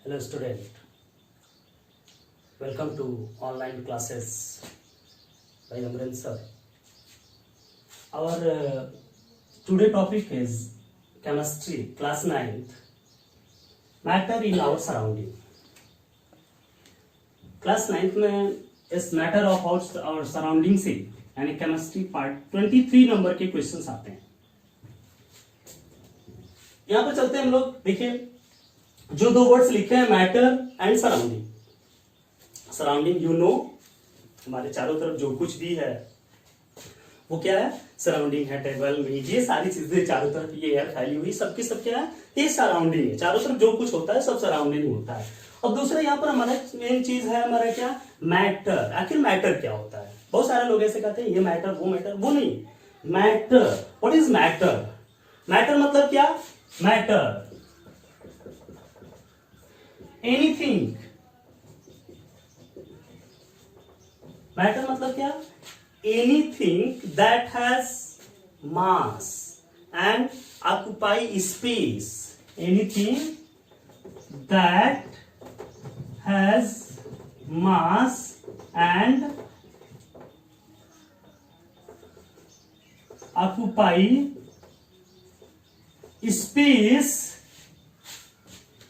Hello student, welcome to online classes by Amren sir. Our today topic is chemistry class 9th, matter in our surrounding. Class 9th में इस matter of our surrounding से यानी chemistry part 23 number के questions आते हैं. यहाँ पर चलते हैं हम लोग. देखिए जो दो वर्ड्स लिखे हैं matter and surrounding. Surrounding you know, हमारे चारों तरफ जो कुछ भी है वो क्या है, सराउंडिंग है. टेबल में ये सारी चीजें चारों तरफ ये एयर फैली हुई सबकी सब क्या है, ये सराउंडिंग है. चारों तरफ जो कुछ होता है सब सराउंडिंग होता है. और दूसरा यहाँ पर हमारा मेन चीज है हमारा क्या, मैटर. आखिर मैटर क्या होता है. बहुत सारे लोग ऐसे कहते हैं ये मैटर, वो नहीं. Matter, what is matter. Matter मतलब क्या, मैटर एनीथिंग. मैटर मतलब क्या, anything that has mass and occupy space. Anything that has mass and occupy space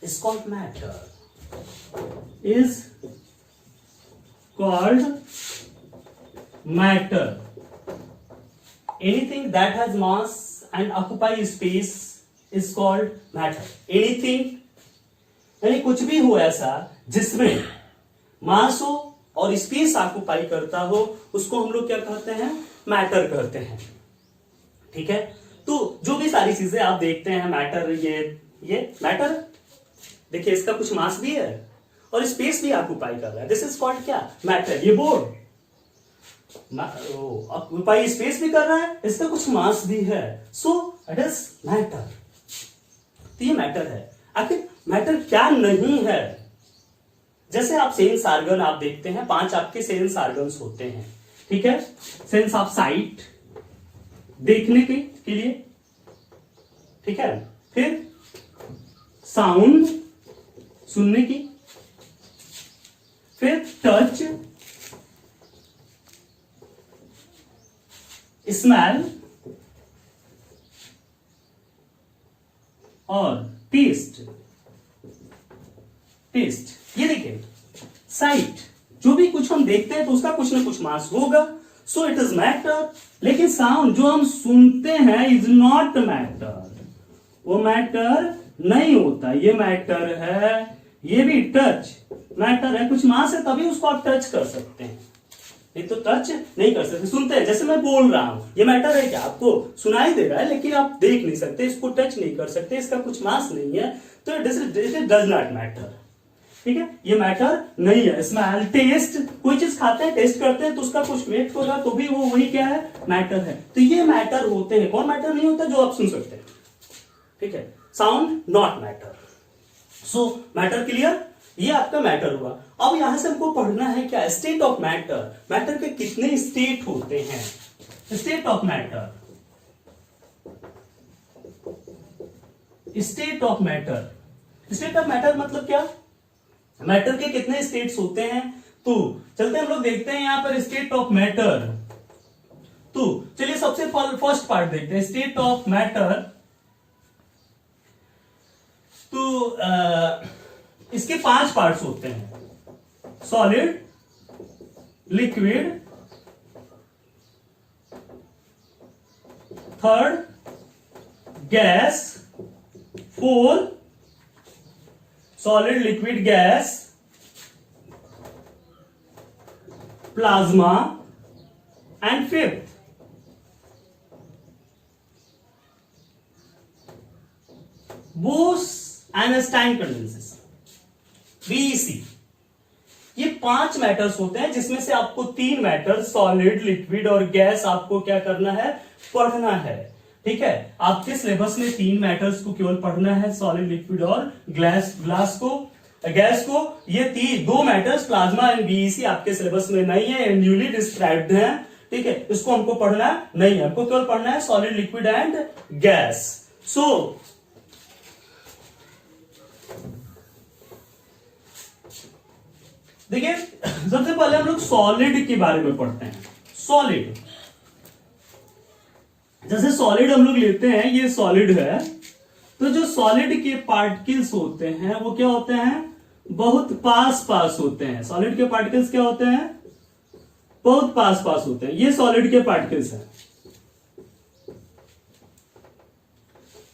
is called matter. Is called matter. Anything that has mass and occupy space is called matter. Anything यानी कुछ भी हो ऐसा जिसमें मास हो और space occupy करता हो उसको हम लोग क्या कहते हैं, मैटर कहते हैं. ठीक है. तो जो भी सारी चीजें आप देखते हैं मैटर, ये मैटर. देखिए इसका कुछ मास भी है और स्पेस भी ऑक्युपाई कर रहा है. दिस इज कॉल्ड क्या, मैटर. ये बोर्ड ऑक्युपाई स्पेस भी कर रहा है, इसका कुछ मास भी है, सो इट इज मैटर. तो ये मैटर है. आखिर मैटर क्या नहीं है. जैसे आप सेंस ऑर्गन आप देखते हैं, 5 आपके सेंस ऑर्गन्स होते हैं. ठीक है. सेंस ऑफ साइट देखने के लिए. ठीक है. फिर साउंड सुनने की. फिर टच, स्मेल और टेस्ट. ये देखिए साइट, जो भी कुछ हम देखते हैं तो उसका कुछ ना कुछ मास होगा, सो इट इज मैटर. लेकिन साउंड जो हम सुनते हैं इज नॉट मैटर. वो मैटर नहीं होता. ये मैटर है. ये भी टच मैटर है, कुछ मास है तभी उसको आप टच कर सकते हैं, नहीं तो टच नहीं कर सकते. सुनते हैं, जैसे मैं बोल रहा हूं, ये मैटर है क्या, आपको सुनाई दे रहा है लेकिन आप देख नहीं सकते, इसको टच नहीं कर सकते, इसका कुछ मास नहीं है, तो इट डज नॉट मैटर. ठीक है. ये मैटर नहीं है. स्मेल, टेस्ट, कोई चीज खाते हैं, टेस्ट करते हैं तो उसका कुछ वेट होगा तो भी वो वही क्या है, मैटर है. तो ये मैटर होते हैं. कौन मैटर नहीं होता, जो आप सुन सकते हैं. ठीक है. Sound not matter. So matter clear. ये आपका मैटर हुआ. अब यहां से हमको पढ़ना है क्या, स्टेट ऑफ मैटर. मैटर के कितने स्टेट होते हैं. State of matter. State of matter. State of matter मतलब क्या, मैटर के कितने स्टेट्स होते हैं. तो चलते हम लोग देखते हैं यहां पर स्टेट ऑफ मैटर. तो चलिए सबसे फर्स्ट पार्ट देखते हैं, स्टेट ऑफ मैटर. तो इसके 5 पार्ट्स होते हैं, solid, liquid, third gas, 4 solid liquid gas, plasma and 5th Bose Einstein condenses, BEC. ये 5 मैटर्स होते हैं जिसमें से आपको 3 मैटर सॉलिड, लिक्विड और गैस आपको क्या करना है, पढ़ना है. ठीक है. आपके सिलेबस में 3 मैटर्स को केवल पढ़ना है, सॉलिड, लिक्विड और गैस को. ये 2 मैटर्स प्लाज्मा एंड बीईसी आपके सिलेबस में नहीं है, न्यूली डिस्क्राइब्ड है. ठीक है. इसको हमको पढ़ना नहीं है, हमको केवल पढ़ना है सॉलिड, लिक्विड एंड गैस. सो देखिए सबसे पहले हम लोग सॉलिड के बारे में पढ़ते हैं। सॉलिड, जैसे सॉलिड हम लोग लेते हैं, ये सॉलिड है, तो जो सॉलिड के पार्टिकल्स होते हैं वो क्या होते हैं, बहुत पास पास होते हैं। सॉलिड के पार्टिकल्स क्या होते हैं, बहुत पास पास होते हैं। ये सॉलिड के पार्टिकल्स हैं,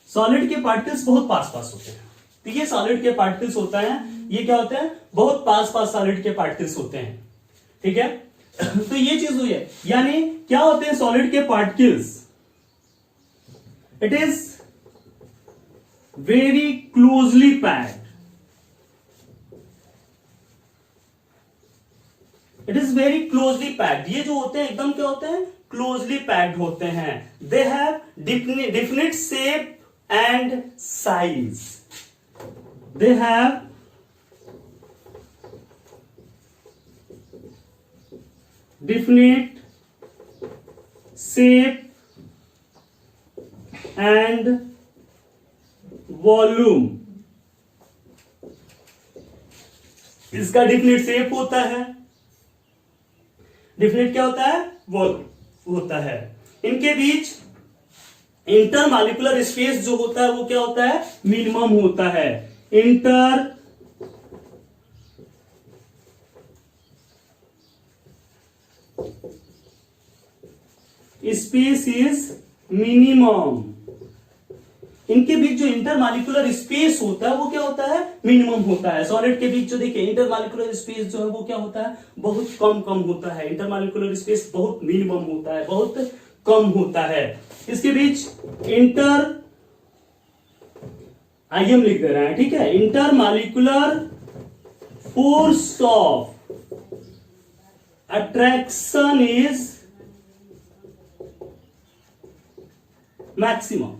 सॉलिड के पार्टिकल्स बहुत पास पास होते हैं। तो ये सॉलिड के पार्टिकल्स होता है, ये क्या होते हैं, बहुत पास पास सॉलिड के पार्टिकल्स होते हैं। ठीक है, तो ये चीज हुई है, यानी क्या होते हैं सॉलिड के particles, it is very closely packed, it is very closely packed. ये जो होते हैं एकदम क्या होते हैं, क्लोजली पैक्ड होते हैं। They have definite shape and size, they have definite shape and volume। इसका डिफिनिट शेप होता है, डिफिनिट क्या होता है, वॉल्यूम होता है। इनके बीच इंटरमॉलिक्यूलर स्पेस जो होता है वो क्या होता है, मिनिमम होता है। Inter space is minimum. इनके बीच जो इंटरमॉलिक्यूलर स्पेस होता है वो क्या होता है, मिनिमम होता है। सॉलिड के बीच जो देखिए इंटरमॉलिक्यूलर स्पेस जो है वो क्या होता है, बहुत कम कम होता है। इंटरमॉलिक्यूलर स्पेस बहुत मिनिमम होता है, बहुत कम होता है। इसके बीच इंटर, आइए हम लिख दे रहे हैं, ठीक है, intermolecular force of attraction is maximum.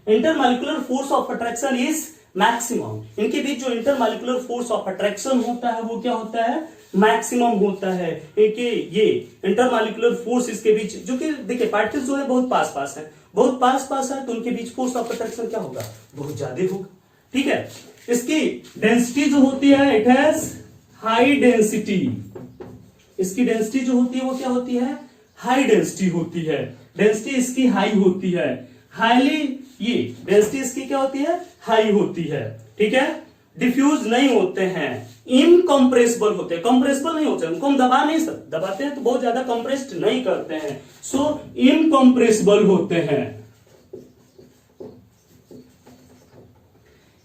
Intermolecular force of attraction is maximum. इनके बीच जो इंटरमॉलिक्यूलर फोर्स ऑफ अट्रैक्शन होता है वो क्या होता है, मैक्सिमम होता है। इनके ये इंटरमॉलिक्यूलर फोर्स इसके बीच, जो कि देखिए पार्टिकल्स जो है बहुत पास पास है, बहुत पास पास है, तो उनके बीच फोर्स ऑफ अट्रैक्शन क्या होगा, बहुत ज्यादा होगा। ठीक है, इसकी डेंसिटी जो होती है, इट हैज हाई डेंसिटी। इसकी डेंसिटी जो होती है वो क्या होती है, हाई डेंसिटी होती है। डेंसिटी इसकी हाई होती है, हाईली, ये डेंसिटी इसकी क्या होती है, हाई होती है। ठीक है, डिफ्यूज नहीं होते हैं, इनकंप्रेसिबल होते हैं। कंप्रेसिबल नहीं होते, उनको हम दबा नहीं सकते, दबाते हैं तो बहुत ज्यादा कंप्रेस्ड नहीं करते हैं, सो इनकंप्रेसिबल होते हैं,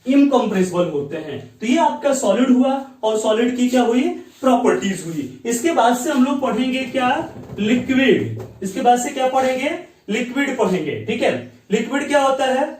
इनकंप्रेसिबल होते हैं। तो ये आपका सॉलिड हुआ, और सॉलिड की क्या हुई, प्रॉपर्टीज हुई। इसके बाद से हम लोग पढ़ेंगे क्या, लिक्विड। इसके बाद से क्या पढ़ेंगे, लिक्विड पढ़ेंगे। ठीक है, लिक्विड क्या होता है,